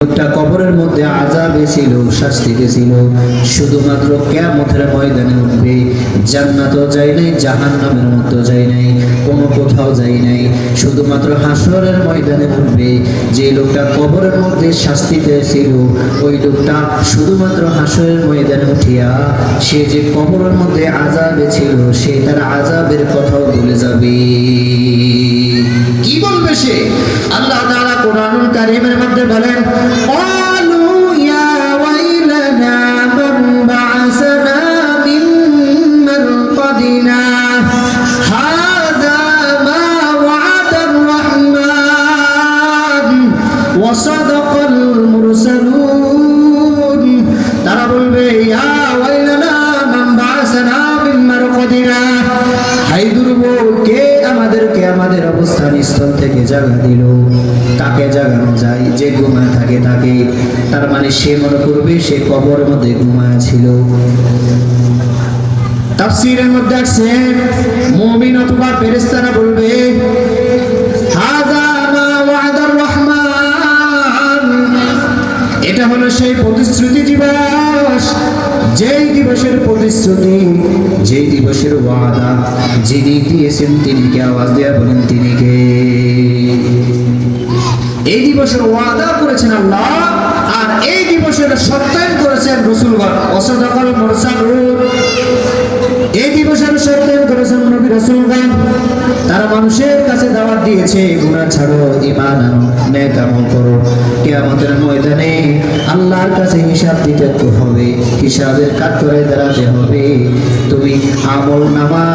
লোকটা কবরের মধ্যে আযাবে ছিল, শাস্তিতে ছিল। শুধুমাত্র কিয়ামতের ময়দানে উঠবে। জান্নাতও যায় নাই, জাহান্নামের মধ্যেও যায় নাই, কোনো কোথাও যায় নাই, শুধুমাত্র হাসরের ময়দানে উঠবে। যে লোকটা কবরের মধ্যে শাস্তিতে ছিল, ওই লোকটা শুধুমাত্র হাসরের ময়দানে উঠিয়া সে যে কবরের মধ্যে আযাবে ছিল, সে তার আযাবের কথাও ভুলে যাবে। কি বলবে সে? আল্লাহ তাআলা কোরআনুল কারীমের মধ্যে বলেন, ক্বালু ইয়া ওয়াইলানা মান বা'আসানা মিন মারকাদিনা হাযা মা ওয়া'দার রাহমান ওয়া সাদাকাল মুরসালুন। তারা বলবে, ইয়া ওয়াইলানা মান বা'আসানা মিন মারকাদিনা, হায় দুর্ভোগ, কে আমাদেরকে আমাদের অবস্থান স্থল থেকে জাগা দিল? তাকে জাগানো যায় যে ঘুমায় থাকে তাকে। তার মানে সে মনে করবে সে কবরের মধ্যে ঘুমায় ছিল। তাফসীরের মধ্যে আছে, মুমিন অথবা ফেরেশতারা বলবে, হাযা মা ওয়া'দার রহমান, এটা হলো সেই প্রতিশ্রুতি দিবস, যেই দিবসের প্রতিশ্রুতি, যেই দিবসের ওয়াদা যিনি দিয়েছেন তিনি কে? আওয়াজ দিয়ে বলেন, তিনি কে? এই দিবসের ওয়াদা করেছেন আল্লাহ, আর এই দিবসের সত্যায়ন করেছেন রাসূলগণ। ওয়াসাদাকাল মুরসালুন, এই দিবসের সত্যায়ন করেছেন নবী রাসূলগণ। তারা মানুষের কাছে দাওয়াত দিয়েছে, গুনাহ ছাড়ো, ঈমান আনো, নেক আমল করো। কিয়ামতের ময়দানে আল্লাহর কাছে হিসাব দিতে হবে, হিসাবের কাঠগড়ায় দাঁড়াতে হবে। তুমি আমল নামা,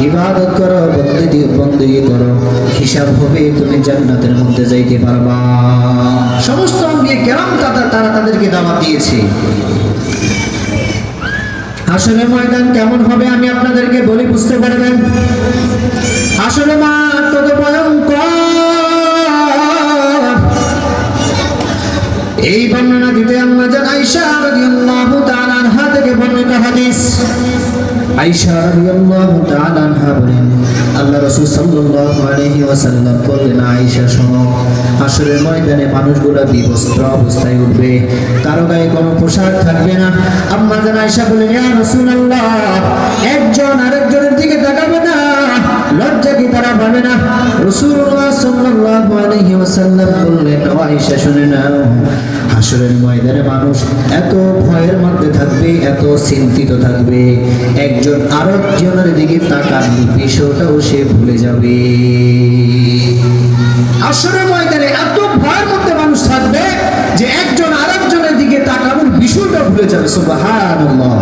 ইবাদত করো, বন্দেগী করো, হিসাব হবে, তুমি জান্নাতের মধ্যে যাইতে পারবা। সমস্ত আম্বিয়া কেরাম তারা তাদেরকে দাওয়াত দিয়েছে। হাসরের ময়দান কেমন হবে আমি আপনাদেরকে বলি, বুঝতে পারবেন। হাসরের মাঠ কত ভয়ঙ্কর, এই বর্ণনা দিতে আম্মা জান আয়েশা রাদিয়াল্লাহু তাআলা আনহা থেকে বর্ণিত হাদিস। আয়েশা রাদিয়াল্লাহু তাআলা আনহা বলেন, আল্লাহ রাসূল সাল্লাল্লাহু আলাইহি ওয়াসাল্লাম বললেন, আয়েশা শোনো, হাসরের ময়দানে মানুষগুলো বিবস্ত্র অবস্থায় উঠবে, কারো গায়ে কোনো পোশাক থাকবে না। আম্মা জান আয়েশা বলেন, ইয়া রাসূলুল্লাহ, একজন আরেকজনের দিকে তাকাবে না, লজ্জা কি তারা পাবে না? রাসূলুল্লাহ সাল্লাল্লাহু আলাইহি ওয়াসাল্লাম বললেন, ও আয়েশা শুনে নাও, হাসরের ময়দানে মানুষ এত ভয়ের মধ্যে থাকবে, এত চিন্তিত থাকবে, একজন আরেকজনের দিকে তাকানোর বিষয়টাও সে ভুলে যাবে। হাসরের ময়দানে এত ভয়ের মধ্যে মানুষ থাকবে যে একজন আরেকজনের দিকে তাকানোর বিষয়টা ভুলে যাবে। সুবহানাল্লাহ।